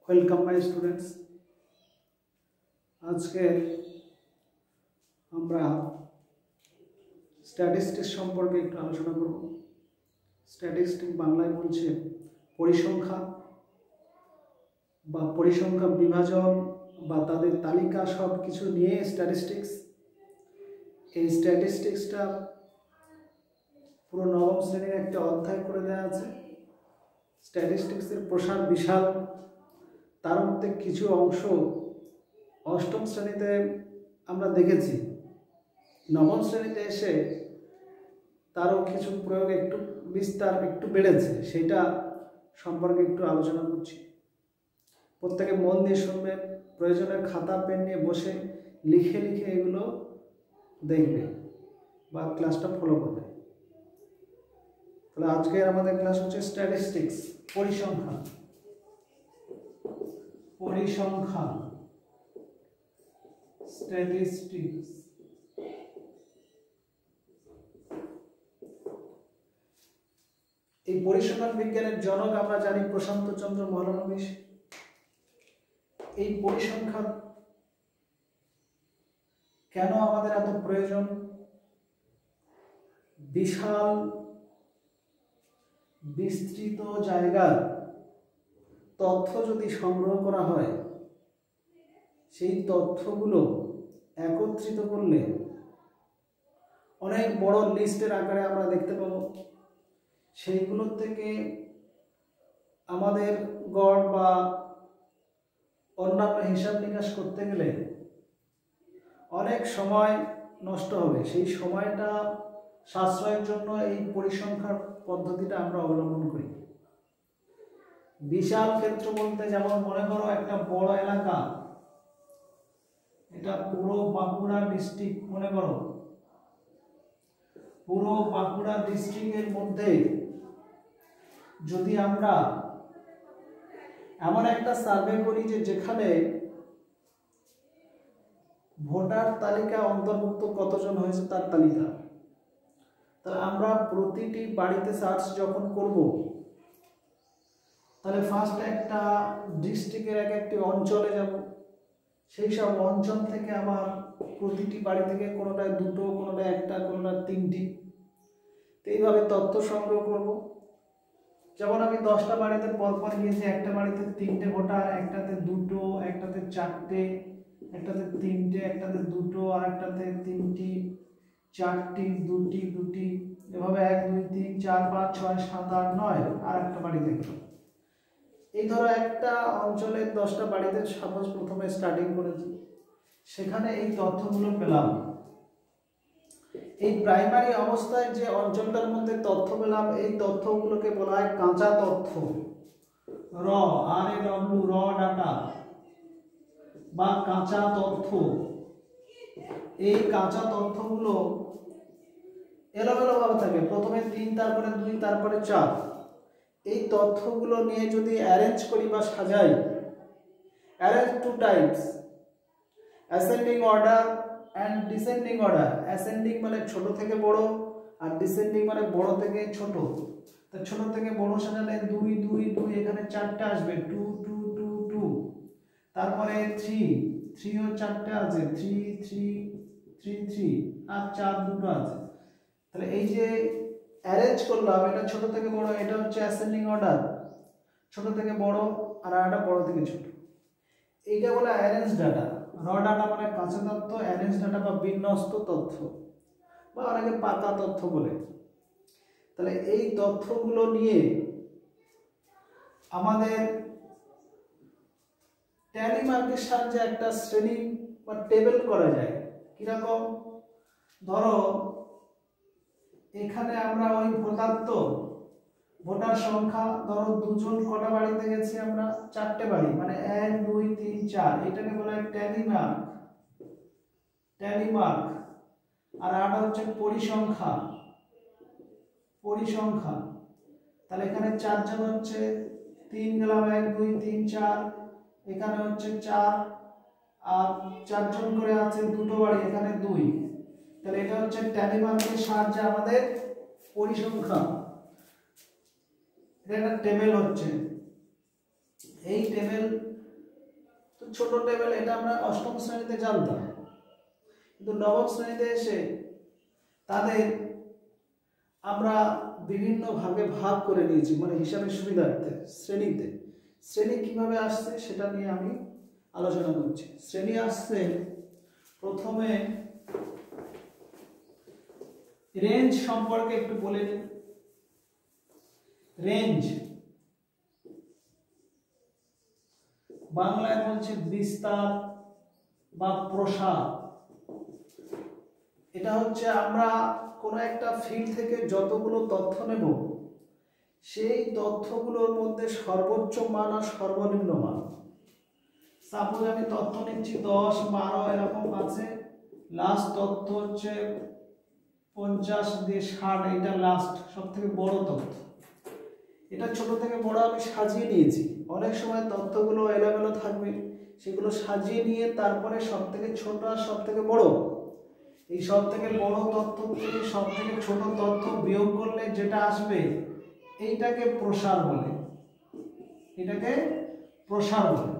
Welcome my students. আজকে আমরা statistics সম্পর্কে একটু আলোচনা করব। স্ট্যাটিস্টিক্স বাংলায় বলছে পরিসংখ্যা বা পরিসংখ্যা বিভাজন বা তাদের তালিকা সব কিছু নিয়ে স্ট্যাটিস্টিক্স। এই স্ট্যাটিস্টিক্সটা পুরো নবম শ্রেণীর একটা অধ্যায় করে দেওয়া আছে। স্ট্যাটিস্টিক্সের প্রসার বিশাল, তার মধ্যে কিছু অংশ অষ্টম শ্রেণীতে আমরা দেখেছি, নবম শ্রেণীতে এসে তারও কিছু প্রয়োগ একটু বিস্তার একটু বেড়েছে, সেটা সম্পর্কে একটু আলোচনা করছি। প্রত্যেকে মন দিয়ে শুনবে, প্রয়োজনে খাতা পেন নিয়ে বসে লিখে লিখে এগুলো দেখবে বা ক্লাসটা ফলো করবে। তাহলে আজকের আমাদের ক্লাস হচ্ছে স্ট্যাটিস্টিক্স, পরিসংখ্যান। পরিসংখ্যান স্ট্যাটিস্টিক্স। এই পরিসংখ্যান বিজ্ঞানের জনক আমরা জানি প্রশান্ত চন্দ্র মহলানবিশ। এই পরিসংখ্যান কেন আমাদের এত প্রয়োজন? বিশাল বিস্তৃত জায়গার তথ্য যদি সংগ্রহ করা হয়, সেই তথ্যগুলো একত্রিত করলে অনেক বড় লিস্টের আকারে আমরা দেখতে পাবো। সেইগুলোর থেকে আমাদের গড় বা অন্যান্য হিসাব নিকাশ করতে গেলে অনেক সময় নষ্ট হবে। সেই সময়টা সাশ্রয়ের জন্য এই পরিসংখ্যান পদ্ধতিটা আমরা অবলম্বন করি। বিশাল ক্ষেত্র বলতে যেমন মনে করো একটা বড় এলাকা, এটা পুরো বাঁকুড়া ডিস্ট্রিক্ট মনে করো, পুরো বাঁকুড়া ডিস্ট্রিক্টের মধ্যে যদি আমরা এমন একটা সার্ভে করি যে যেখানে ভোটার তালিকা অন্তর্ভুক্ত কতজন হয়েছে তার তালিকা, তাহলে আমরা প্রতিটি বাড়িতে সার্চ যখন করব, তাহলে ফার্স্ট একটা ডিস্ট্রিক্টের এক একটি অঞ্চলে যাব। সেই সব অঞ্চল থেকে আবার প্রতিটি বাড়ি থেকে কোনোটায় দুটো, কোনোটায় একটা, কোনোটায় তিনটি, তো এইভাবে তথ্য সংগ্রহ করব। যেমন আমি 10টা বাড়িতে পরপর গিয়েছি, একটা বাড়িতে 3টে ভোটার, একটাতে দুটো, একটাতে 4টে, একটাতে 3টে, একটাতে দুটো, আর একটাতে 3টি, 4টি, 2টি, 2টি, এভাবে 1 2 3 4 5 6 7 8 9, আর একটা বাড়ি দেখলাম। এই ধরো একটা অঞ্চলের 10টা বাড়িতে সাপোজ প্রথমে স্টার্টিং করেছি, সেখানে এই তথ্যগুলো পেলাম। এই প্রাইমারি অবস্থায় যে অঞ্চলটার মধ্যে তথ্য পেলাম, এই তথ্যগুলোকে বলা হয় কাঁচা তথ্য, র ডাটা বা কাঁচা তথ্য। এই কাঁচা তথ্যগুলো এলোমেলো ভাবে থাকে, প্রথমে 3, তারপরে 2, তারপরে 4। এই তথ্যগুলো নিয়ে যদি অ্যারেঞ্জ করি বা সাজাই, arrange 2 types, ascending order and descending order. Ascending মানে ছোট থেকে বড়, আর ডিসেন্ডিং মানে বড় থেকে ছোট। তো ছোট থেকে বড় সাজালে 2 2 2, এখানে 4টে আসবে, 2 2 2 2। তারপরে 3 ও 4টে আছে, 3 3 3 3, আর 4 দুটো আছে। তাহলে এই যে অ্যারেঞ্জ করলাম, এটা ছোট থেকে বড়, এটা হচ্ছে অ্যাসেন্ডিং অর্ডার, ছোট থেকে বড় আর এটা বড় থেকে ছোট। এইটা বলে অ্যারেঞ্জ ডাটা। র ডাটা মানে কাঁচা তথ্য, অ্যারেঞ্জ ডাটা বা বিন্যস্ত তথ্য বা অনেকে পাতা তথ্য বলে। তাহলে এই তথ্যগুলো নিয়ে আমাদের ট্যালি মার্কের সাহায্যে একটা শ্রেণী বা টেবিল করা যায়। কিরকম? ধরো এখানে আমরা ওই ভোটার সংখ্যা, ধরো 2 জন কটা বাড়িতে গেছি আমরা, 4টে বাড়ি, মানে 1 2 3 4, এটাকে বলা হয় ট্যালি মার্ক। আর এটা হচ্ছে পরিসংখ্যা। তাহলে এখানে 4 জন হচ্ছে, 3 গেলাম, 1 2 3 4, এখানে হচ্ছে 4, আর 4 জন করে আছে দুটো বাড়ি, এখানে 2। তাহলে এটা হচ্ছে ট্যালি মার্কের সাহায্যে আমাদের পরিসংখ্যা। এটা একটা টেবিল হচ্ছে। এই টেবিল ছোট টেবিল, এটা আমরা অষ্টম শ্রেণীতে জানতাম, কিন্তু নবম শ্রেণীতে এসে তাদের আমরা বিভিন্ন ভাগে ভাগ করে নিয়েছি, মানে হিসাবের সুবিধার্থে। শ্রেণী কিভাবে আসছে সেটা নিয়ে আমি আলোচনা করছি। শ্রেণী আসছে প্রথমে রেঞ্জ সম্পর্কে একটু বলে নিন। রেঞ্জ বাংলায় বলছে বিস্তার বা প্রসার। এটা হচ্ছে আমরা কোনো একটা ফিল্ড থেকে যতগুলো তথ্য নেব, সেই তথ্যগুলোর মধ্যে সর্বোচ্চ মান আর সর্বনিম্ন মান। সাপোজ আমি তথ্য নিচ্ছি 10, 12 এরকম আছে, লাস্ট তথ্য হচ্ছে 50 দিয়ে 60, এটা লাস্ট সব থেকে বড় তথ্য। এটা ছোট থেকে বড় আমি সাজিয়ে নিয়েছি। অনেক সময় তথ্যগুলো এলোমেলো থাকবে, সেগুলো সাজিয়ে নিয়ে তারপরে সব থেকে ছোট আর সব থেকে বড়, এই সব থেকে বড় তথ্য থেকে সব থেকে ছোট তথ্য বিয়োগ করলে যেটা আসবে এইটাকে প্রসার বলে। এটাকে প্রসার বলে।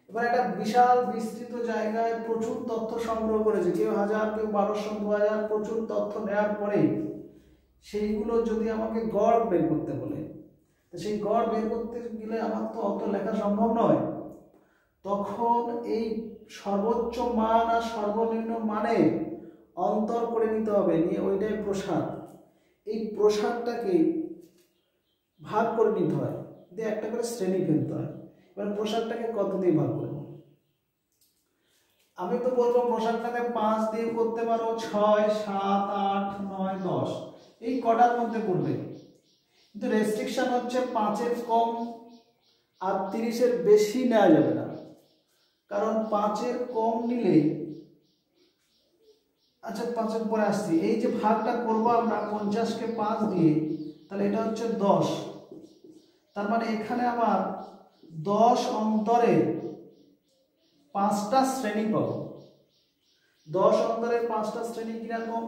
এবার একটা বিশাল বিস্তৃত জায়গায় প্রচুর তথ্য সংগ্রহ করেছে, কেউ 1000, কেউ 1200, 2000, প্রচুর তথ্য নেওয়ার পরে সেইগুলো যদি আমাকে গড় বের করতে বলে, সেই গড় বের করতে গেলে আমার তো অত লেখা সম্ভব নয়। তখন এই সর্বোচ্চ মান আর সর্বনিম্ন মানে অন্তর করে নিতে হবে, নিয়ে ওইটাই প্রসার। এই প্রসারটাকে ভাগ করে নিতে হয়, দিয়ে একটা করে শ্রেণী ফেলতে হয়। এবার প্রসারটাকে কত দিয়ে ভাগ করবো? আমি তো বলবো প্রসারটাকে 5 দিয়ে করতে পারো, 6, 7, 8, 9, 10 এই কটার মধ্যে পড়বে। কিন্তু রেস্ট্রিকশন হচ্ছে 5-এর কম আর 30-এর বেশি নেওয়া যাবে না, কারণ 5-এর কম নিলে, আচ্ছা 5-এর পরে আসছি, এই যে ভাগটা করবো আমরা 50-কে 5 দিয়ে, তাহলে এটা হচ্ছে 10। তার মানে এখানে আমার 10 অন্তরে 5টা শ্রেণী পাবো। 10 অন্তরে 5টা শ্রেণী কিরকম?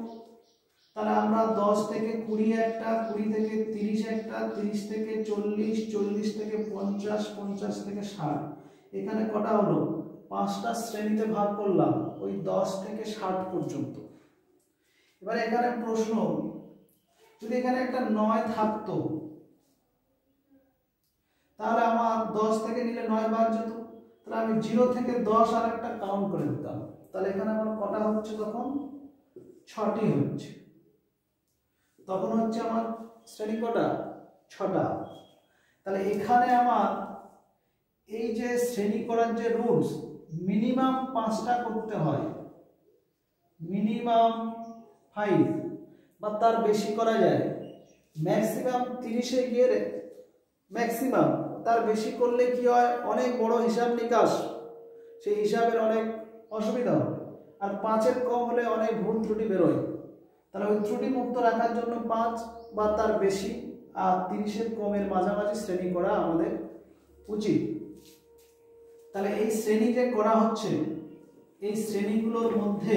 তাহলে আমরা 10 থেকে 20 একটা, 20 থেকে 30 একটা, 30 থেকে 40, 40 থেকে 50, 50 থেকে 60, এখানে কটা হলো? 5টা শ্রেণীতে ভাগ করলাম, ওই 10 থেকে 60 পর্যন্ত। এবারে এখানে প্রশ্ন, যদি এখানে একটা 9 থাকতো তাহলে আমার 10 থেকে নিলে 9 বার যেত, তাহলে আমি 0 থেকে 10 আর একটা কাউন্ট করে দিতাম, তাহলে এখানে আমার কটা হচ্ছে? তখন 6টি হচ্ছে। তখন হচ্ছে আমার শ্রেণী কটা? 6টা। তাহলে এখানে আমার এই যে শ্রেণী করার যে রুলস, মিনিমাম 5টা করতে হয়, মিনিমাম 5 বা তার বেশি করা যায়, ম্যাক্সিমাম 30-এ গিয়ে ম্যাক্সিমাম, তার বেশি করলে কি হয়? অনেক বড় হিসাব নিকাশ, সেই হিসাবের অনেক অসুবিধা হবে। আর 5-এর কম হলে অনেক ভুল ত্রুটি বেরোয়, তাহলে ওই ত্রুটি মুক্ত রাখার জন্য 5 বা তার বেশি আর 30-এর কমের মাঝামাঝি শ্রেণী করা আমাদের উচিত। তাহলে এই শ্রেণী যে করা হচ্ছে, এই শ্রেণীগুলোর মধ্যে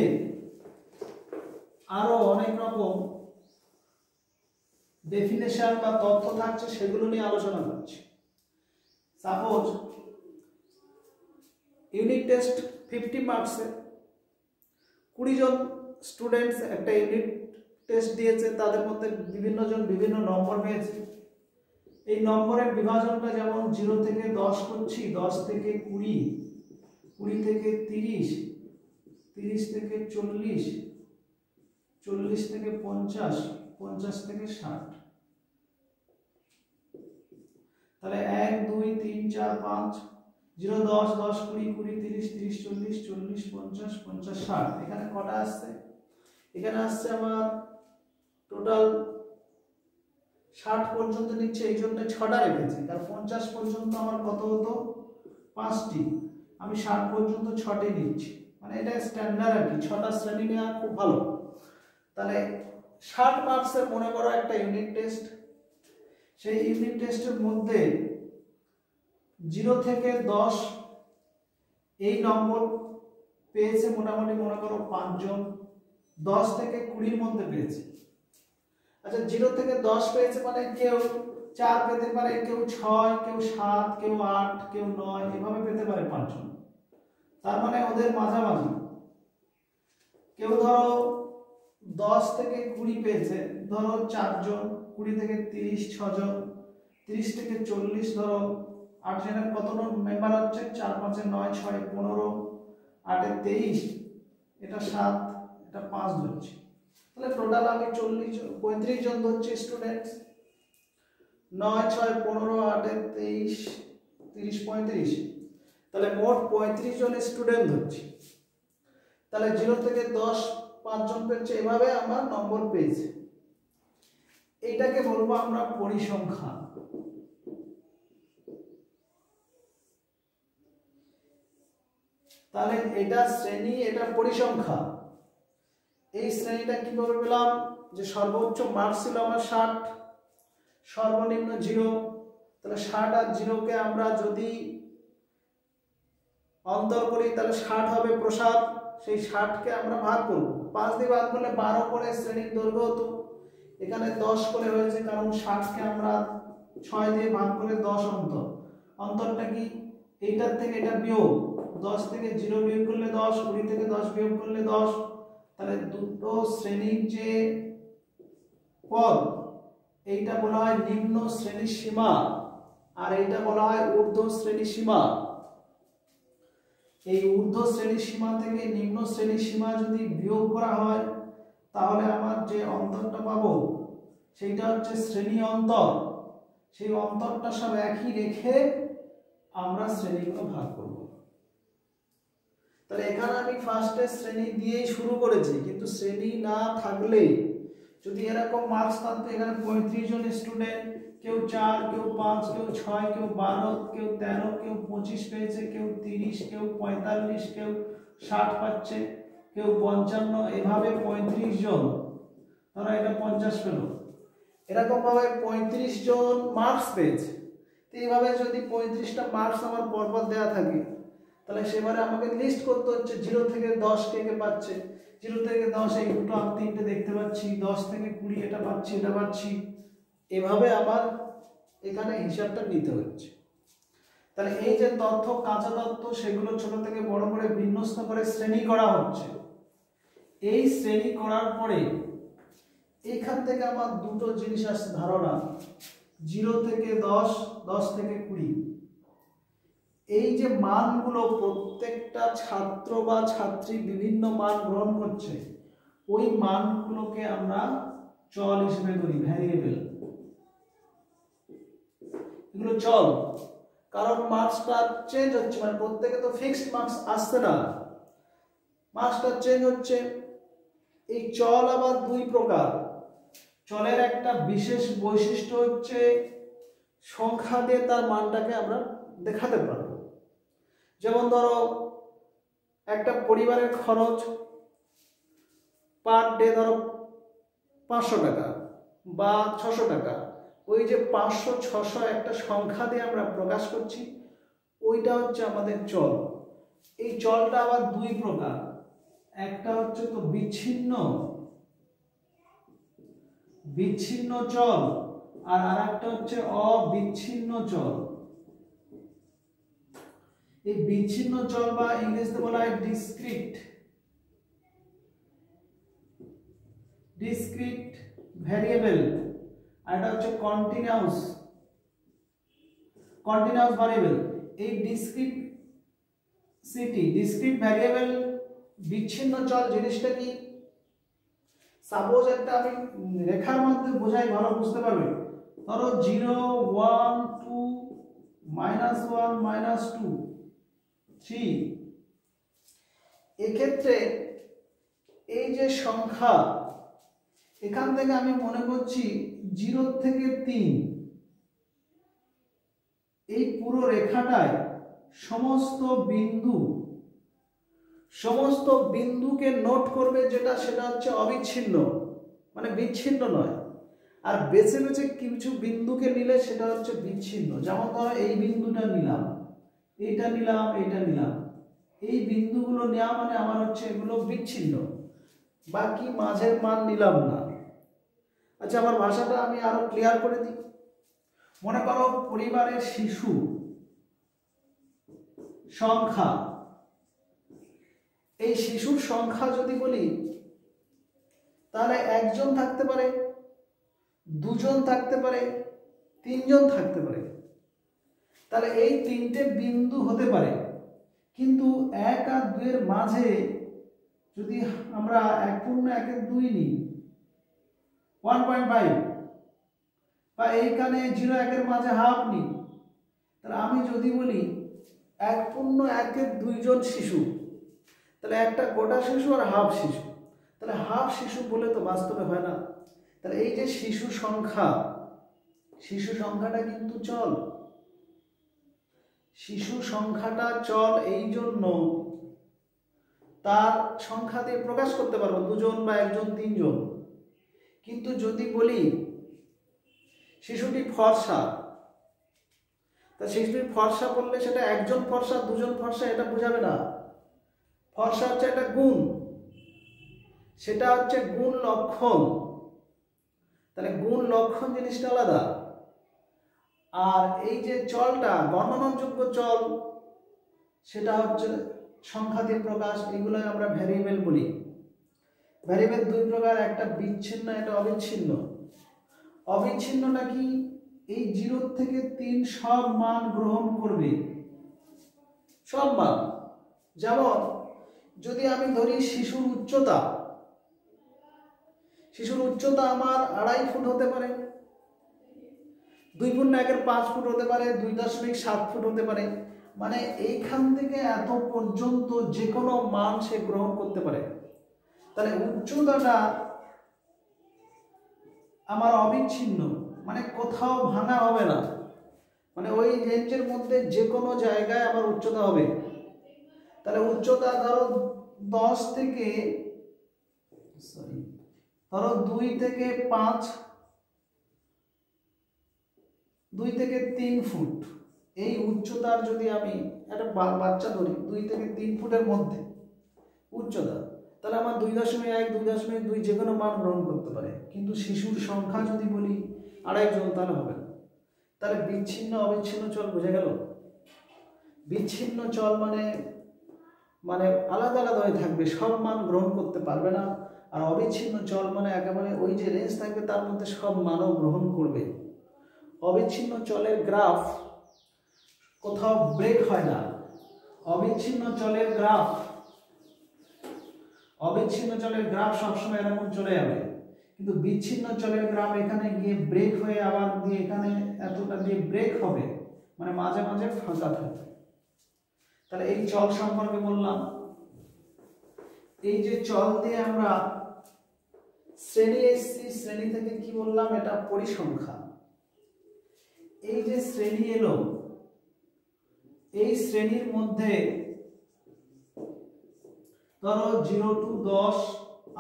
আরো অনেক রকম ডেফিনেশন বা তথ্য থাকছে, সেগুলো নিয়ে আলোচনা করছি। সাপোজ ইউনিট টেস্ট 50 মার্কসে 20 জন স্টুডেন্টস একটা ইউনিট টেস্ট দিয়েছে, তাদের মধ্যে বিভিন্ন জন বিভিন্ন নম্বর পেয়েছে। এই নম্বরের বিভাজনটা যেমন 0 থেকে 10 করছি, 10 থেকে 20, 20 থেকে 30, 30 থেকে 40, 40 থেকে 50, 50 থেকে 60। তাহলে 1, 2, 3, 4, 5, 0, 10, 10, 20, 20, 30, 30, 40, 40, 50, 50, 60। এখানে কটা আসছে? এখানে আসছে আমার টোটাল 60 পর্যন্ত নিচ্ছে, এই জন্য 6টা রেখেছি। আর 50 পর্যন্ত আমার কত হতো? 5টি। আমি 60 পর্যন্ত 6টি নিচ্ছি, মানে এটা স্ট্যান্ডার্ড আর কি। 6টা শ্রেণী নেওয়া খুব ভালো। তাহলে 60 মার্কসের মনে করো একটা ইউনিট টেস্ট, সেই ইউনিট টেস্টের মধ্যে 0 থেকে 10 এই নম্বর পেয়েছে মোটামুটি মনে করো 5 জন, 10 থেকে 20-র মধ্যে পেয়েছে। আচ্ছা 0 থেকে 10 পেয়েছে মানে কেউ 4 পেতে পারে, কেউ 6, কেউ 7, কেউ 8, কেউ 9, এভাবে পেতে পারে 5 জন। তার মানে ওদের মাঝামাঝি। কেউ ধরো 10 থেকে 20 পেয়েছে, ধরো 4 জন, 20 থেকে 30 6 জন, 30 থেকে 40 ধরো 8 জনের কত মেম্বার হচ্ছে, 4 5 9 6 15, 8 23, এটা 7, এটা 5 ধরছি। তাহলে টোটাল আমি 35 জন ধরছি স্টুডেন্ট। 9 6 15 8 23 30 35, তাহলে মোট 35 জন স্টুডেন্ট ধরছি। তাহলে 0 থেকে 10 5 জন পেয়েছে, এভাবে আমার নম্বর পেয়েছে। এটাকে বলবো আমরা পরিসংখ্যান। তাহলে এটা শ্রেণী, এটা পরিসংখ্যান। এই শ্রেণীটা কিভাবে পেলাম, যে সর্বোচ্চ মার্কস ছিল আমার 60, সর্বনিম্ন 0। তাহলে 60 আর 0 কে আমরা যদি অন্তর করি তাহলে 60 হবে প্রসাদ। সেই 60 কে আমরা ভাগ করব, 5 দিয়ে ভাগ করলে 12 করে শ্রেণীর দৈর্ঘ্য হতো। এখানে 10 করে হয়েছে, কারণ 60 কে আমরা 6 দিয়ে ভাগ করে 10 অন্তর। অন্তরটা কি, এইটার থেকে এটা বিয়োগ, 10 থেকে 0 বিয়োগ করলে 10, 20 থেকে 10 বিয়োগ করলে 10। তাহলে দুটো শ্রেণীর যে পদ, এইটা বলা হয় নিম্ন শ্রেণীর সীমা, আর এইটা বলা হয় ঊর্ধ্ব শ্রেণীর সীমা। এই ঊর্ধ্ব শ্রেণীর সীমা থেকে নিম্ন শ্রেণীর সীমা যদি বিয়োগ করা হয়, তাহলে আমার যে অন্তরটা পাবো সেইটা হচ্ছে শ্রেণী অন্তর। সেই অন্তরটা সব একই রেখে আমরা শ্রেণীগুলো ভাগ করব। তাহলে এখানে আমি ফার্স্টে শ্রেণী দিয়েই শুরু করেছি, কিন্তু শ্রেণী না থাকলে যদি এরকম মার্কস থাকতো, এখানে 35 জন স্টুডেন্ট, কেউ 4, কেউ 5, কেউ 6, কেউ 12, কেউ 13, কেউ 25 পেয়েছে, কেউ 30, কেউ 45, কেউ 60 পাচ্ছে, কেউ 55, এভাবে 35 জন, ধরো এটা 50 পেল, এরকম ভাবে 35 জন মার্কস পেয়েছে। তো এইভাবে যদি 35টা মার্কস আমার পরপর দেওয়া থাকে, তাহলে সেবারে আমাকে লিস্ট করতে হচ্ছে 0 থেকে 10 কে কে পাচ্ছে। 0 থেকে 10 এই দুটো আমি তিনটে দেখতে পাচ্ছি, 10 থেকে 20 এটা পাচ্ছি, এটা পাচ্ছি। এভাবে আমার এখানে হিসাবটা নিতে হচ্ছে। তাহলে এই যে তথ্য, কাঁচা তথ্য, সেগুলো ছোট থেকে বড় করে বিন্যস্ত করে শ্রেণী করা হচ্ছে। এই শ্রেণী করার পরে এখান থেকে আমার দুটো জিনিস আসছে ধারণা, 0 থেকে 10, 10 থেকে 20। এই যে মানগুলো প্রত্যেকটা ছাত্র বা ছাত্রী বিভিন্ন মান গ্রহণ করছে, ওই মানগুলোকে আমরা চল হিসেবে ধরি, ভ্যারিয়েবল। এগুলো চল, কারণ মার্কসটা চেঞ্জ হচ্ছে, মানে প্রত্যেকে তো ফিক্সড মার্কস আসছে না, মার্কসটা চেঞ্জ হচ্ছে। এই চল আবার দুই প্রকার। চলের একটা বিশেষ বৈশিষ্ট্য হচ্ছে সংখ্যা দিয়ে তার মানটাকে আমরা দেখাতে পারবো। যেমন ধরো একটা পরিবারের খরচ পার ডে ধরো 500 টাকা বা 600 টাকা, ওই যে 500 600 একটা সংখ্যা দিয়ে আমরা প্রকাশ করছি, ওইটা হচ্ছে আমাদের চল। এই চলটা আবার দুই প্রকার, একটা হচ্ছে তো বিচ্ছিন্ন চল, আর আরেকটা হচ্ছে অবিচ্ছিন্ন চল। এই বিচ্ছিন্ন চল বা ইংরেজিতে বলা হয় ডিসক্রিট ভ্যারিয়েবল, আর এটা হচ্ছে কন্টিনিউয়াস ভ্যারিয়েবল। এই ডিসক্রিট ভ্যারিয়েবল, বিচ্ছিন্ন চল জিনিসটা কি, সাপোজ একটা আমি রেখার মধ্যে বোঝাই, ভালো বুঝতে পারবে। ধরো 0 1 2 -1 -2 3, এক্ষেত্রে এই যে সংখ্যা, এখান থেকে আমি মনে করছি 0 থেকে 3, এই পুরো রেখাটায় সমস্ত বিন্দুকে নোট করবে, যেটা সেটা হচ্ছে অবিচ্ছিন্ন, মানে বিচ্ছিন্ন নয়। আর বেছে বেছে কিছু বিন্দুকে নিলে সেটা হচ্ছে বিচ্ছিন্ন। যেমন ধরো এই বিন্দুটা নিলাম, এইটা নিলাম, এইটা নিলাম, এই বিন্দুগুলো নেওয়া মানে আমার হচ্ছে এগুলো বিচ্ছিন্ন, বাকি মাঝের মান নিলাম না। আচ্ছা, আমার ভাষাটা আমি আরো ক্লিয়ার করে দিই। মনে করো পরিবারের শিশু সংখ্যা, এই শিশুর সংখ্যা যদি বলি তাহলে একজন থাকতে পারে, দুজন থাকতে পারে, তিনজন থাকতে পারে। তাহলে এই তিনটে বিন্দু হতে পারে, কিন্তু 1 আর 2 এর মাঝে যদি আমরা 1.1-2 নিই 1.5, বা এইখানে 0-1 এর মাঝে হাফ নিই, তাহলে আমি যদি বলি 1.1-2 জন শিশু, তাহলে একটা গোটা শিশু আর হাফ শিশু, তাহলে হাফ শিশু বলে তো বাস্তবে হয় না। তাহলে এই যে শিশু সংখ্যাটা কিন্তু চল, শিশু সংখ্যাটা চল, এই জন্য তার সংখ্যা দিয়ে প্রকাশ করতে পারবো 2 জন বা 1 জন 3 জন। কিন্তু যদি বলি শিশুটি ফর্সা, তা শিশুটি ফর্সা বললে সেটা 1 জন ফর্সা 2 জন ফর্সা এটা বোঝাবে না। ফর্সা হচ্ছে একটা গুণ, সেটা হচ্ছে গুণ লক্ষণ। তাহলে গুণ লক্ষণ জিনিসটা আলাদা। আর এই যে চলটা গণনাযোগ্য চল, সেটা হচ্ছে সংখ্যা দিয়ে প্রকাশ, এগুলো আমরা ভ্যারিয়েবল বলি। ভ্যারিয়েবল 2 প্রকার, একটা বিচ্ছিন্ন, একটা অবিচ্ছিন্ন। অবিচ্ছিন্নটা কি? এই 0 থেকে 3 সব মান গ্রহণ করবে, সব মান। যেমন যদি আমি ধরি শিশুর উচ্চতা আমার 2.5 ফুট হতে পারে, 2.1-5 ফুট হতে পারে, 2.7 ফুট হতে পারে, মানে এইখান থেকে এত পর্যন্ত যে কোনো মান সে গ্রহণ করতে পারে। তাহলে উচ্চতাটা আমার অবিচ্ছিন্ন, মানে কোথাও ভাঙা হবে না, মানে ওই রেঞ্জের মধ্যে যে কোনো জায়গায় আমার উচ্চতা হবে। তাহলে উচ্চতা ধরো 2 থেকে 3 ফুট, এই উচ্চতার যদি আমি একটা বাচ্চা ধরি 2 থেকে 3 ফুটের মধ্যে উচ্চতা, তাহলে আমার 2.1, 2.2 যে কোনো মান গ্রহণ করতে পারে। কিন্তু শিশুর সংখ্যা যদি বলি 2.5 জন, তাহলে হবে না। তাহলে বিচ্ছিন্ন অবিচ্ছিন্ন চল বোঝা গেল। বিচ্ছিন্ন চল মানে আলাদা আলাদা হয়ে থাকবে, সব মান গ্রহণ করতে পারবে না। আর অবিচ্ছিন্ন চল মানে একেবারে ওই যে রেঞ্জ থাকবে তার মধ্যে সব মানও গ্রহণ করবে। অবিচ্ছিন্ন চলের গ্রাফ কোথাও ব্রেক হয় না। অবিচ্ছিন্ন চলের গ্রাফ সবসময় এরকম চলে যাবে, কিন্তু বিচ্ছিন্ন চলের গ্রাফ এখানে গিয়ে ব্রেক হয়ে আবার দিয়ে এখানে এতটা দিয়ে ব্রেক হবে, মানে মাঝে মাঝে ফাঁকা থাকবে। তাহলে এই চল সম্পর্কে বললাম। এই যে চল দিয়ে আমরা শ্রেণী এসছি, শ্রেণী থেকে কি বললাম, এটা পরিসংখ্যা। এই যে শ্রেণী এলো, এই শ্রেণীর মধ্যে ধরো 0 to 10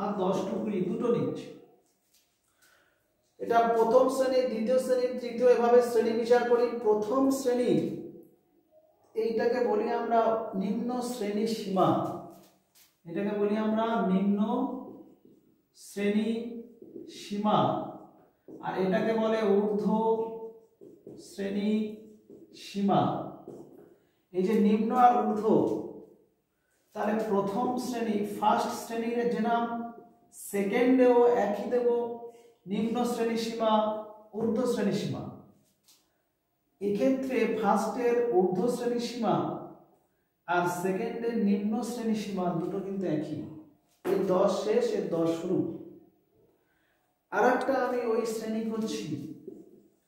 আর 10 to 20 দুটো নিচ্ছে। এটা প্রথম শ্রেণী, দ্বিতীয় শ্রেণী, তৃতীয়, এভাবে শ্রেণী বিচার করি। প্রথম শ্রেণী এইটাকে বলি আমরা নিম্ন শ্রেণী সীমা, এটাকে বলি আমরা নিম্ন শ্রেণী সীমা, আর এটাকে বলে ঊর্ধ্ব শ্রেণী সীমা। এই যে নিম্ন আর ঊর্ধ্ব, তাহলে প্রথম শ্রেণী ফার্স্ট শ্রেণীর যে নাম, সেকেন্ডেও একই দেব, নিম্ন শ্রেণী সীমা, ঊর্ধ্ব শ্রেণী সীমা। এক্ষেত্রে ফার্স্টের ঊর্ধ্ব শ্রেণী সীমা আর সেকেন্ডের নিম্ন শ্রেণী সীমা দুটো কিন্তু একই। এর 10 শেষ, এর 10 শুরু। আর একটা আমি ওই শ্রেণী করছি,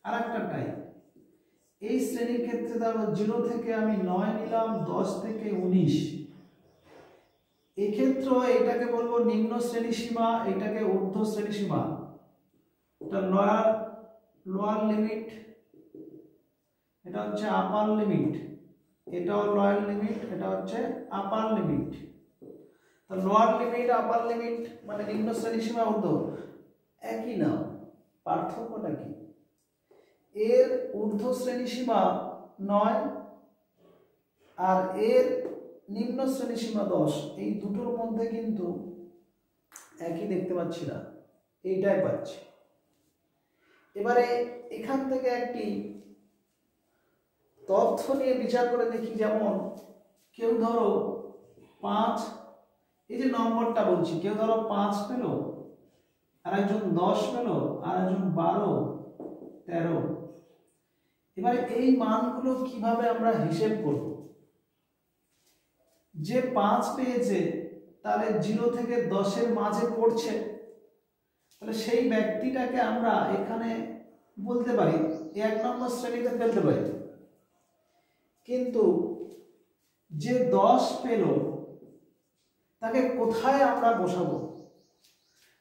আর একটা টাইপ। এই শ্রেণীর ক্ষেত্রে ধরো 0 থেকে আমি 9 নিলাম, 10 থেকে 19। এক্ষেত্রে এটাকে বলবো নিম্ন শ্রেণী সীমা, এটাকে ঊর্ধ্ব শ্রেণী সীমা। এটা লোয়ার লিমিট, এটা হচ্ছে আপার লিমিট, এটাও লোয়ার লিমিট, এটা হচ্ছে আপার লিমিট। তো লোয়ার লিমিট আপার লিমিট মানে নিম্ন শ্রেণী সীমা ঊর্ধ্ব একই নাম, পার্থক্যটা কি? এর ঊর্ধ্ব শ্রেণী সীমা 9 আর এর নিম্ন শ্রেণী সীমা 10, এই দুটোর মধ্যে কিন্তু একই দেখতে পাচ্ছি না, এইটাই পাচ্ছি। এবারে এখান থেকে একটি তথ্য নিয়ে বিচার করে দেখি। যেমন কেউ ধরো 5, এই যে নম্বরটা বলছি, কেউ ধরো 5 পেল, আর একজন 10 পেল, আর একজন 12, 13। এবারে এই মানগুলো কিভাবে আমরা হিসেব করব? যে 5 পেয়েছে তাহলে 0 থেকে 10-এর মাঝে পড়ছে, তাহলে সেই ব্যক্তিটাকে আমরা এখানে বলতে পারি 1 নম্বর শ্রেণীতে ফেলতে পারি। কিন্তু যে 10 পেল তাকে কোথায় আমরা বসাবো?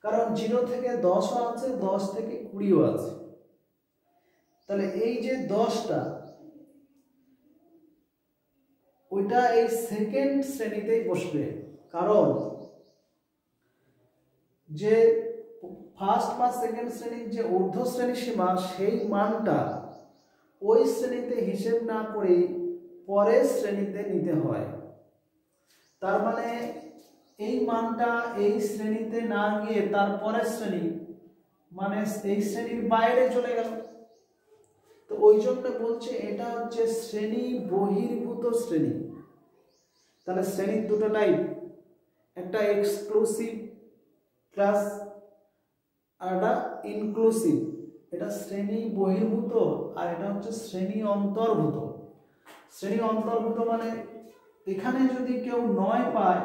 কারণ 0 থেকে 10ও আছে, 10 থেকে 20ও আছে। তাহলে এই যে 10টা, ওইটা এই সেকেন্ড শ্রেণীতেই বসবে। কারণ যে ফার্স্ট বা সেকেন্ড শ্রেণীর যে ঊর্ধ্ব শ্রেণী সীমা, সেই মানটা ওই শ্রেণীতে হিসেব না করে পরের শ্রেণীতে নিতে হয়। তার মানে এই মানটা এই শ্রেণীতে না গিয়ে তার পরের শ্রেণী, মানে এই শ্রেণীর বাইরে চলে গেল। তো ওই জন্য বলছে এটা হচ্ছে শ্রেণী বহির্ভূত শ্রেণী। তাহলে শ্রেণীর দুটো টাইপ, একটা এক্সক্লুসিভ ক্লাস আর একটা ইনক্লুসিভ। এটা শ্রেণী বহির্ভূত আর এটা হচ্ছে শ্রেণী অন্তর্ভূত। শ্রেণী অন্তর্ভূত মানে এখানে যদি কেউ 9 পায়,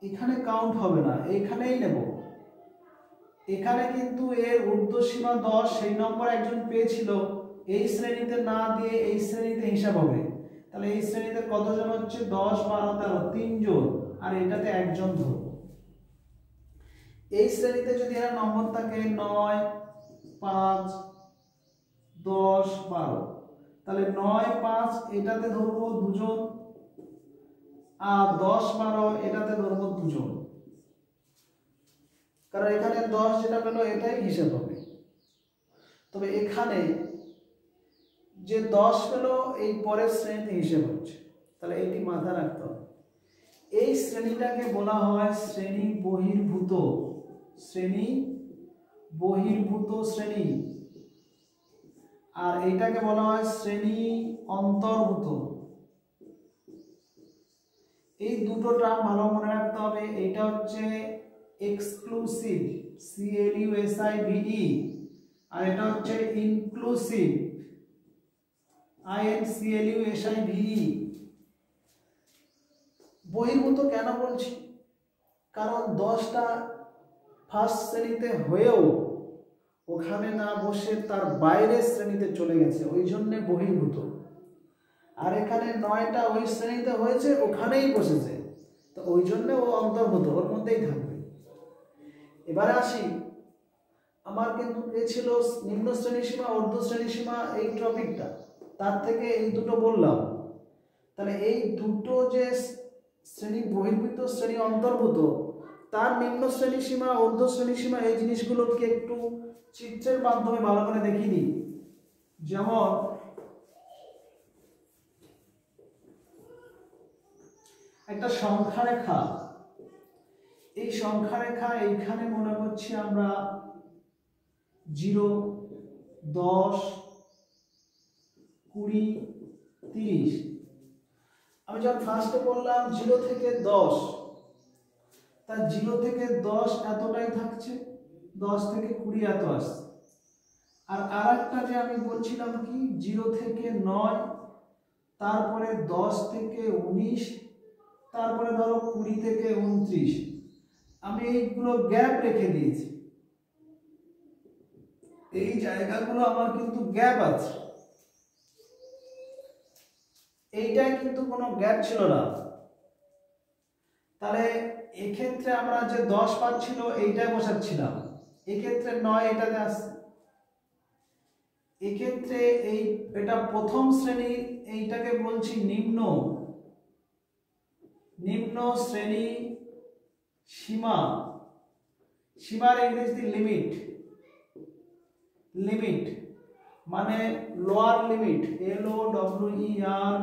এখানে কাউন্ট হবে না, এইখানেই নেব। এখানে কিন্তু এর ঊর্ধ্বসীমা 10, সেই নম্বর একজন পেয়েছিল, এই শ্রেণীতে না দিয়ে এই শ্রেণীতে হিসাব হবে। তাহলে এই শ্রেণীতে কতজন হচ্ছে? 10, 12, 13, 3 জন, আর এটাতে একজন ধরব। এই শ্রেণীতে যদি এর নম্বর থাকে 9, 5, 10, 12, তাহলে 9, 5 এটাতে ধরবো 2 জন, আর 10, 12 এটাতে ধরবো 2 জন। কারণ এখানে 10 যেটা পেল এটাই হিসাব হবে। তবে এখানে যে 10 পেল এই পরের শ্রেণীতে হিসেব হচ্ছে। তাহলে এটি মাথায় রাখতে হবে। এই শ্রেণীটাকে বলা হয় শ্রেণী বহির্ভূত। শ্রেণী বহির্ভূত শ্রেণী। আর এইটাকে বলা হয় শ্রেণী অন্তর্ভূত। এই দুটো টার্ম ভালো মনে রাখতে হবে। এইটা হচ্ছে এক্সক্লুসিভ, CLUSIVE, আর এটা হচ্ছে ইনক্লুসিভ, INCLUSIVE। বহির্ভূত কেন বলছি? কারণ 10টা ফার্স্ট শ্রেণীতে হয়েও ওখানে না বসে তার বাইরের শ্রেণীতে চলে গেছে, ওই জন্য বহির্ভূত। আর এখানে 9টা ওই শ্রেণীতে হয়েছে, ওখানেই বসেছে, তো ওই জন্য ও অন্তর্ভূত, ওর মধ্যেই থাকবে। এবারে আসি, আমার কিন্তু এ ছিল নিম্ন শ্রেণী সীমা, ঊর্ধ্ব শ্রেণী সীমা, এই টপিকটা। তার থেকে এই দুটো বললাম। তাহলে এই দুটো যে শ্রেণী বহির্ভূত, শ্রেণী অন্তর্ভূত, তার নিম্ন শ্রেণী সীমা, ঊর্ধ্ব শ্রেণী সীমা, এই জিনিসগুলোকে একটু চিত্রের মাধ্যমে ভালো করে দেখিয়ে দিই। যেমন একটা সংখ্যা রেখা, এই সংখ্যা রেখা এইখানে মনে করছি আমরা 0, 10, 20, 30। আমি যখন ফার্স্টে বললাম 0 থেকে 10, তা 0 থেকে 10 এতটাই থাকছে, 10 থেকে 20 এত আসছে। আর আরেকটা যে আমি বলছিলাম কি 0 থেকে 9, তারপরে 10 থেকে 19, তারপরে ধরো 20 থেকে 29, আমি এইগুলো গ্যাপ রেখে দিয়েছি। এই জায়গাগুলো আমার কিন্তু গ্যাপ আছে, এইটাই কিন্তু কোনো গ্যাপ ছিল না। তাহলে এক্ষেত্রে আমরা যে 10 পাচ্ছিল এইটাই বসাচ্ছিলাম, এক্ষেত্রে 9 এটাতে আসছে। এক্ষেত্রে এটা প্রথম শ্রেণীর, এইটাকে বলছি নিম্ন শ্রেণী সীমা। সীমার ইংরেজি লিমিট মানে লোয়ার লিমিট, LOWER,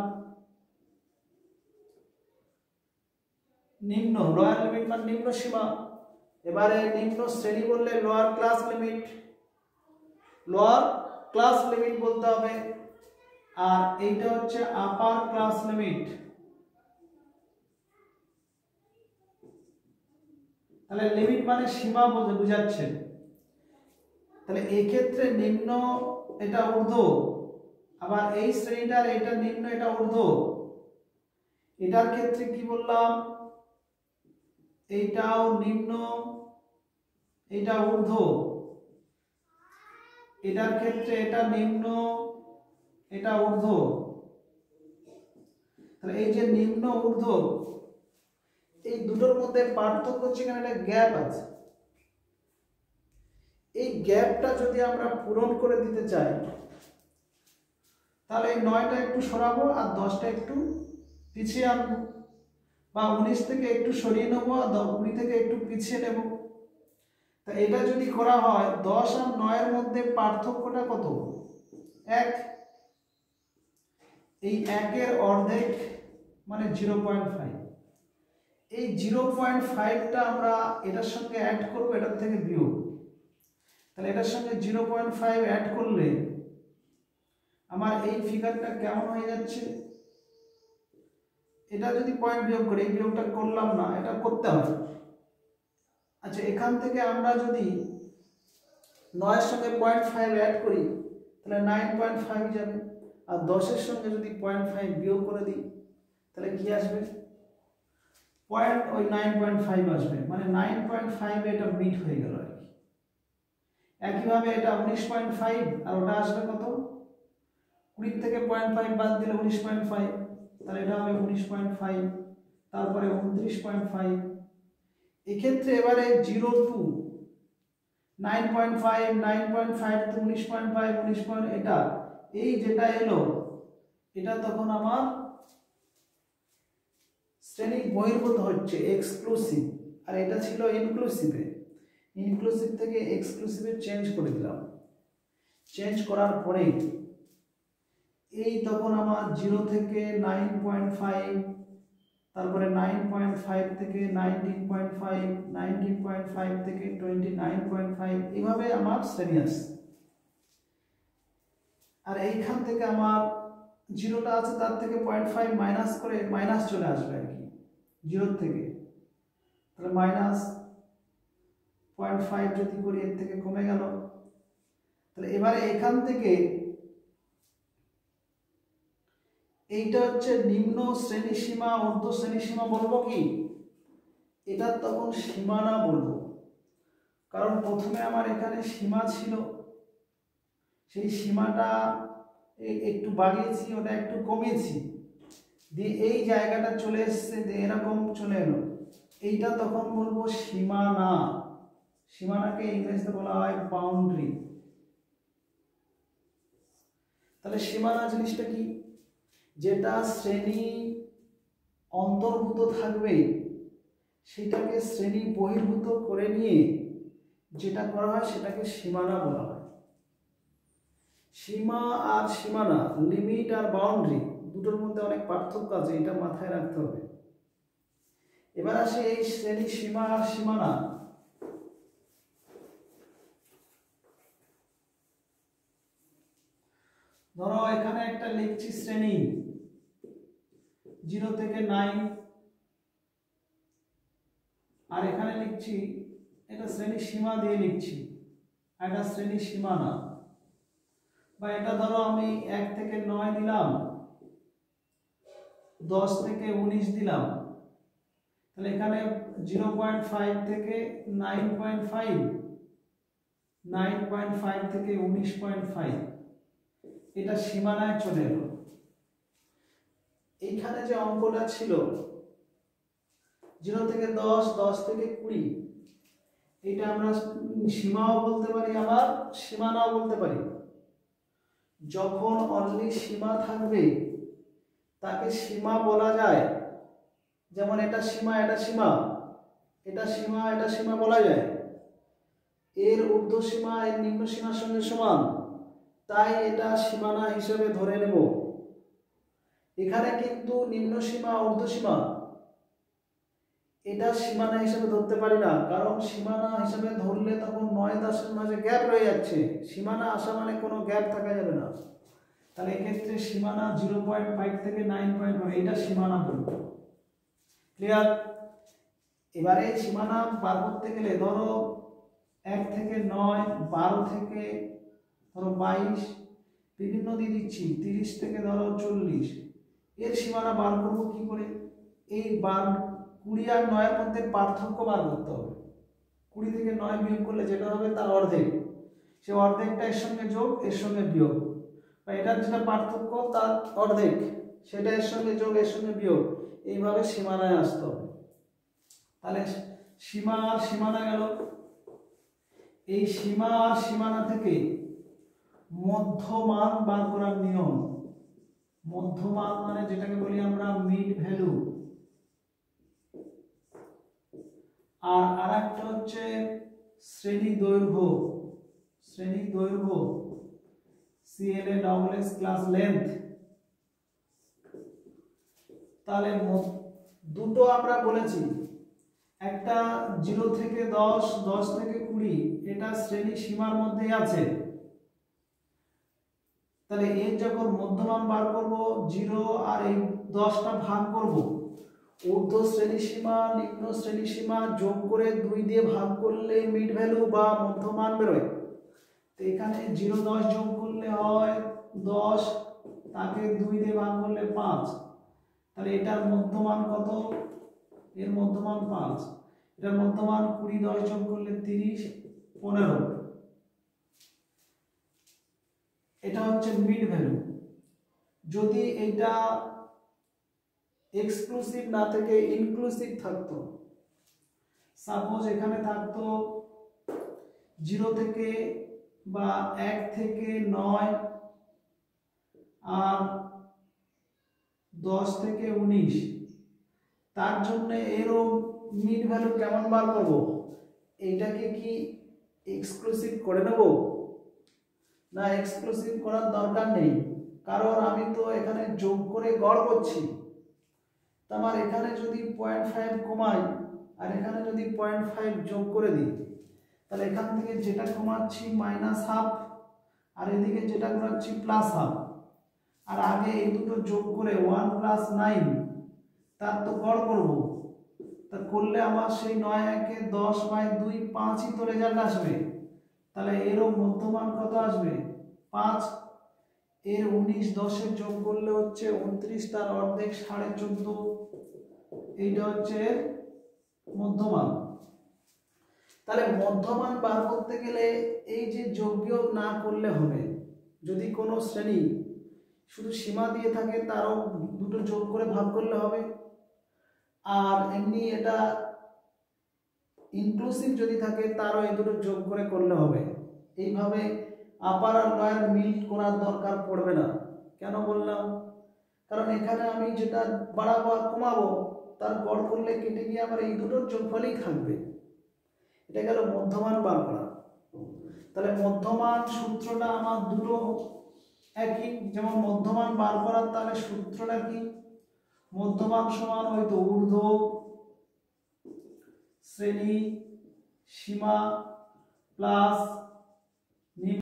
নিম্ন, লোয়ার লিমিট মানে নিম্ন সীমা। এবারে নিম্ন শ্রেণী বললে লোয়ার ক্লাস লিমিট বলতে হবে। আর এইটা হচ্ছে আপার ক্লাস লিমিট। তাহলে লিমিট মানে সীমা বোঝাচ্ছে। তাহলে এই ক্ষেত্রে নিম্ন এটা ঊর্ধ্ব, আবার এই শ্রেণীটার এটা নিম্ন এটা ঊর্ধ্ব। এটার ক্ষেত্রে কি বললাম, এইটাও নিম্ন এটা ঊর্ধ্ব, এটার ক্ষেত্রে এটা নিম্ন এটা ঊর্ধ্ব। তাহলে এই যে নিম্ন ঊর্ধ্ব এই দুটোর মধ্যে পার্থক্য হচ্ছে এখানে একটা গ্যাপ আছে। এই গ্যাপটা যদি আমরা পূরণ করে দিতে চাই তাহলে এই 9টা একটু সরাবো আর 10টা একটু পিছিয়ে আনবো, বা 19 থেকে একটু সরিয়ে নেবো আর 20 থেকে একটু পিছিয়ে নেব। তা এটা যদি করা হয় 10 আর 9 এর মধ্যে পার্থক্যটা কত? 1। এই 1 এর অর্ধেক মানে 0.5। এই 0.5টা আমরা এটার সঙ্গে অ্যাড করব, এটার থেকে বিয়োগ। তাহলে এটার সঙ্গে 0.5 অ্যাড করলে আমার এই ফিগারটা কেমন হয়ে যাচ্ছে? এটা যদি পয়েন্ট বিয়োগ করি, এই বিয়োগটা করলাম না, এটা করতে হবে। আচ্ছা, এখান থেকে আমরা যদি 9 এর সঙ্গে 0.5 অ্যাড করি তাহলে 9.5 যাবে, আর 10 এর সঙ্গে যদি 0.5 বিয়োগ করে দিই তাহলে কি আসবে? পয়েন্ট ওই 9.5 আসবে, মানে 9.5 এটা মিট হয়ে গেল আর কি। একইভাবে এটা 19.5 আর ওটা আসবে কত? 20 থেকে 0.5 বাদ দিলে 19.5, তাহলে এটা হবে 19.5, তারপরে 29.5। এক্ষেত্রে এবারে 0 টু 9.5, 9.5 টু 19.5, 19. এটা এই যেটা এলো এটা তখন আমার শ্রেণী বহির্ভূত হচ্ছে, এক্সক্লুসিভ। আর এটা ছিল ইনক্লুসিভে, ইনক্লুসিভ থেকে এক্সক্লুসিভে চেঞ্জ করে দিলাম। চেঞ্জ করার পরে এই তখন আমার 0 থেকে 9.5, তারপরে 9.5 থেকে 19.5, 19.5 থেকে 29.5, এইভাবে আমার শ্রেণী আসছে। আর এইখান থেকে আমার 0টা আছে তার থেকে 0.5 মাইনাস করে মাইনাস চলে আসবে আর কি 0 থেকে। তাহলে মাইনাস 0.5 যদি করি এর থেকে কমে গেল। তাহলে এবারে এখান থেকে এইটা হচ্ছে নিম্ন শ্রেণী সীমা, ঊর্ধ্ব শ্রেণী সীমা বলবো কি? এটা তখন সীমানা বলবো, কারণ প্রথমে আমার এখানে সীমা ছিল, সেই সীমাটা একটু বাড়িয়েছি, ওটা একটু কমিয়েছি, দিয়ে এই জায়গাটা চলে এসছে, এরকম চলে এলো। এইটা তখন বলবো সীমানা। সীমানাকে ইংরেজিতে বলা হয় বাউন্ডারি। তাহলে সীমানা জিনিসটা কি? যেটা শ্রেণী অন্তর্ভুক্ত থাকবে সেটাকে শ্রেণী বহির্ভূত করে নিয়ে যেটা করা হয় সেটাকে সীমানা বলা হয়। সীমা আর সীমানা, লিমিট আর বাউন্ডারি, দুটোর মধ্যে অনেক পার্থক্য আছে, এটা মাথায় রাখতে হবে। এবার আসে এই শ্রেণী সীমা আর সীমানা। ধরো এখানে একটা লিখছি শ্রেণী 0 থেকে 9, আর এখানে লিখছি এটা শ্রেণী সীমা দিয়ে লিখছি, এটা শ্রেণী সীমানা। বা এটা ধরো আমি 1 থেকে 9 দিলাম, 10 থেকে 19 দিলাম, তাহলে এখানে 0.5 থেকে 9.5, 9.5 থেকে 19.5, এটা সীমানায় চলে এলো। এইখানে যে অঙ্কটা ছিল 0 থেকে 10, 10 থেকে 20, এটা আমরা সীমাও বলতে পারি আবার সীমানাও বলতে পারি। যখন অনলি সীমা থাকবে তাকে সীমা বলা যায়, যেমন এটা সীমা, এটা সীমা, এটা সীমা, এটা সীমা বলা যায়। এর ঊর্ধ্ব সীমা এর নিম্ন সীমার সঙ্গে সমান, তাই এটা সীমানা হিসেবে ধরে নেব। এখানে কিন্তু নিম্ন সীমা ঊর্ধ্ব সীমা এটা সীমানা হিসেবে ধরতে পারি না, কারণ সীমানা হিসেবে ধরলে তখন 9-10 এর মাঝে গ্যাপ রয়ে যাচ্ছে। সীমানা আসা মানে কোনো গ্যাপ থাকা যাবে না। তাহলে এক্ষেত্রে সীমানা 0.5 থেকে 9.1, এটা সীমানা বলবো। ক্লিয়ার? এবারে সীমানা বার করতে গেলে ধরো 1 থেকে 9, 12 থেকে ধরো 22, বিভিন্ন দিয়ে দিচ্ছি, 30 থেকে ধরো 40, এর সীমানা বার করবো কি করে? এই 20 আর 9 এর মধ্যে পার্থক্য বার করতে হবে। 20 থেকে 9 বিয়োগ করলে যেটা হবে তার অর্ধেক, সে অর্ধেকটা এর সঙ্গে যোগ, এর সঙ্গে বিয়োগ, বা এটার যেটা পার্থক্য তার অর্ধেক, সেটা এর সঙ্গে যোগ, এর সঙ্গে বিয়োগ, এইভাবে সীমানায় আসতে হবে। তাহলে সীমা আর সীমানা গেল। এই সীমা আর সীমানা থেকে মধ্যমান বার করার নিয়ম। মধ্যমান মানে যেটাকে বলি আমরা মিড ভ্যালু। আর আরেকটা হচ্ছে শ্রেণী দৈর্ঘ্য। শ্রেণী দৈর্ঘ্য CLA ক্লাস লেন্থ। তাহলে দুটো আমরা বলেছি, একটা 0 থেকে 10, 10 থেকে 20, এটা শ্রেণী সীমার মধ্যেই আছে। তাহলে এর যখন মধ্যমান বার করব, 0 আর এই 10টা ভাগ করব, ঊর্ধ্ব শ্রেণী সীমা নিম্ন শ্রেণী সীমা যোগ করে 2 দিয়ে ভাগ করলে মিড ভ্যালু বা মধ্যমান বেরোয়। তো এখানে 0, 10 যোগ করলে হয় 10, তাকে 2 দিয়ে ভাগ করলে 5। তাহলে এটার মধ্যমান কত? এর মধ্যমান 5। এটার মধ্যমান 20, 10 যোগ করলে 30, 15। এটা হচ্ছে মিড ভ্যালু। যদি এটা এক্সক্লুসিভ না থেকে ইনক্লুসিভ থাকতো, সাপোজ এখানে থাকতো 0 থেকে বা 1 থেকে 9 আর 10 থেকে 19, তার জন্য এরও মিড ভ্যালু কেমন বার করব? এইটাকে কি এক্সক্লুসিভ করে নেব? না, এক্সক্লুসিভ করার দরকার নেই, কারণ আমি তো এখানে যোগ করে গড় করছি। আমার এখানে যদি 0.5 কমাই আর এখানে যদি 0.5 যোগ করে দিই, তাহলে এখান থেকে যেটা কমাচ্ছি -1/2 আর এদিকে যেটা কমাচ্ছি +1/2, আর আগে এই দুটো যোগ করে 1 + 9 তার তো গড় করব। তা করলে আমার সেই 9 একে 10/2, 5ই তো রেজাল্ট আসবে। তাহলে এরও মধ্যমান কত আসবে? 5। এর 19, 10 যোগ করলে হচ্ছে 29, তার অর্ধেক 14.5। এইটা হচ্ছে মধ্যমান। তাহলে মধ্যমান বার করতে গেলে এই যে যোগ বিয়োগ না করলে হবে। যদি কোনো শ্রেণী শুধু সীমা দিয়ে থাকে, তারও দুটো যোগ করে ভাগ করলে হবে। আর এমনি এটা ইনক্লুসিভ যদি থাকে, তারও এই দুটো যোগ করে করলে হবে। এইভাবে আপার আর লোয়ার মিল করার দরকার পড়বে না। কেন বললাম? কারণ এখানে আমি যেটা বাড়াবো আর কমাবো, তার গড় করলে কেটে গিয়ে আমার এই দুটোর যোগফলই থাকবে। এটা গেল মধ্যমান বার করা। তাহলে মধ্যমান সূত্রটা আমার দুটো একই। যেমন মধ্যমান বার করার তাহলে সূত্রটা কি? মধ্যমান সমান হয়তো ঊর্ধ্ব শ্রেণী সীমা প্লাস